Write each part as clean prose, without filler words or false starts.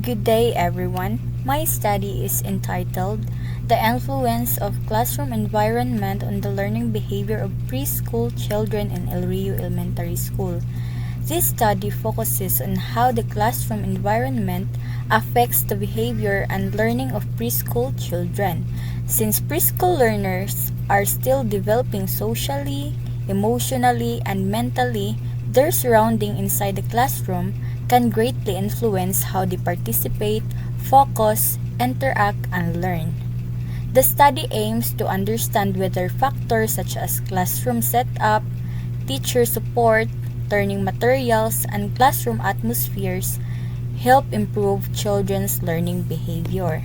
Good day, everyone. My study is entitled The Influence of Classroom Environment on the Learning Behavior of Preschool Children in El Rio Elementary School. This study focuses on how the classroom environment affects the behavior and learning of preschool children. Since preschool learners are still developing socially, emotionally, and mentally, their surrounding inside the classroom can greatly influence how they participate, focus, interact, and learn. The study aims to understand whether factors such as classroom setup, teacher support, learning materials, and classroom atmospheres help improve children's learning behavior.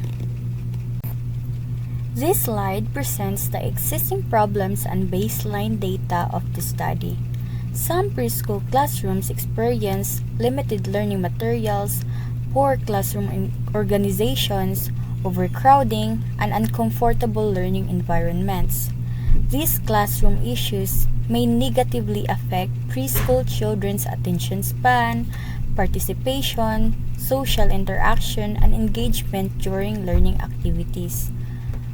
This slide presents the existing problems and baseline data of the study. Some preschool classrooms experience limited learning materials, poor classroom organizations, overcrowding, and uncomfortable learning environments. These classroom issues may negatively affect preschool children's attention span, participation, social interaction, and engagement during learning activities.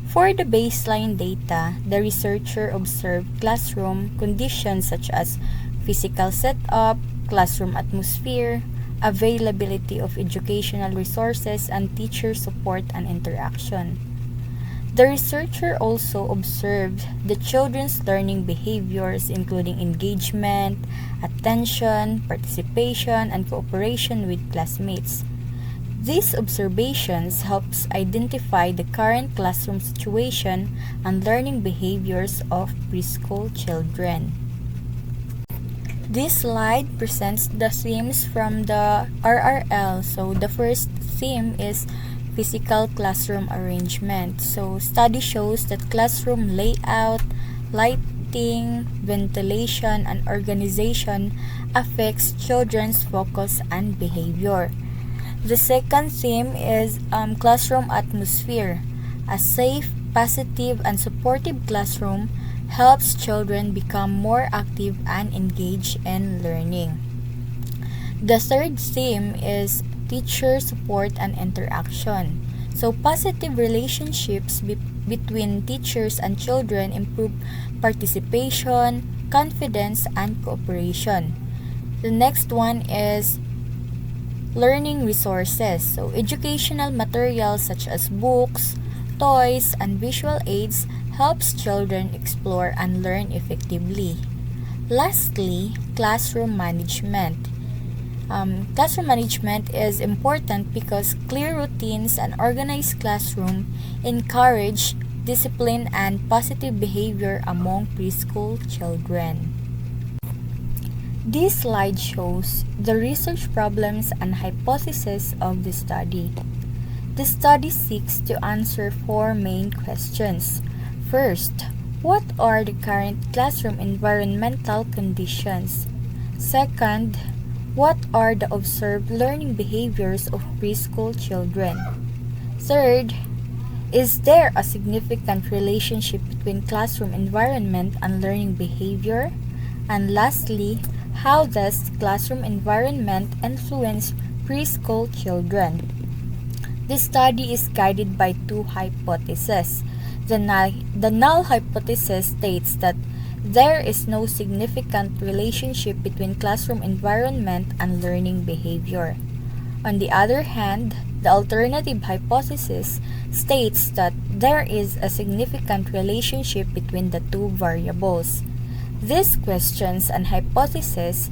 For the baseline data, the researcher observed classroom conditions such as physical setup, classroom atmosphere, availability of educational resources, and teacher support and interaction. The researcher also observed the children's learning behaviors including engagement, attention, participation, and cooperation with classmates. These observations helps identify the current classroom situation and learning behaviors of preschool children. This slide presents the themes from the RRL. So the first theme is physical classroom arrangement. So study shows that classroom layout, lighting, ventilation, and organization affects children's focus and behavior. The second theme is classroom atmosphere. A safe, positive, and supportive classroom helps children become more active and engaged in learning. The third theme is teacher support and interaction. So positive relationships between teachers and children improve participation, confidence, and cooperation. The next one is learning resources. So educational materials such as books, toys, and visual aids helps children explore and learn effectively. Lastly, classroom management. Classroom management is important because clear routines and organized classroom encourage discipline and positive behavior among preschool children. This slide shows the research problems and hypotheses of the study. The study seeks to answer four main questions. First, what are the current classroom environmental conditions? Second, what are the observed learning behaviors of preschool children? Third, is there a significant relationship between classroom environment and learning behavior? And lastly, how does classroom environment influence preschool children? This study is guided by two hypotheses. The null hypothesis states that there is no significant relationship between classroom environment and learning behavior. On the other hand, the alternative hypothesis states that there is a significant relationship between the two variables. These questions and hypotheses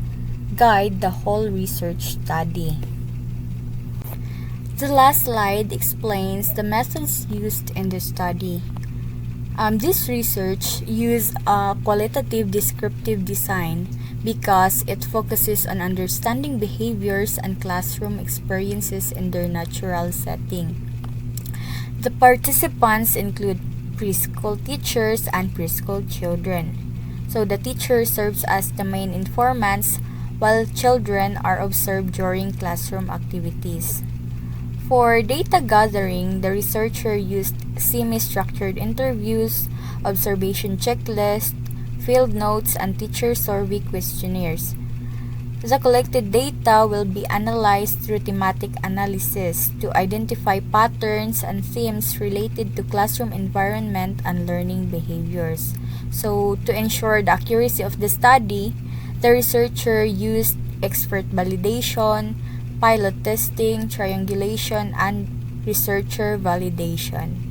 guide the whole research study. The last slide explains the methods used in the study. This research used a qualitative descriptive design because it focuses on understanding behaviors and classroom experiences in their natural setting. The participants include preschool teachers and preschool children. So the teacher serves as the main informants while children are observed during classroom activities. For data gathering, the researcher used semi-structured interviews, observation checklists, field notes, and teacher survey questionnaires. The collected data will be analyzed through thematic analysis to identify patterns and themes related to classroom environment and learning behaviors. So, to ensure the accuracy of the study, the researcher used expert validation, pilot testing, triangulation, and researcher validation.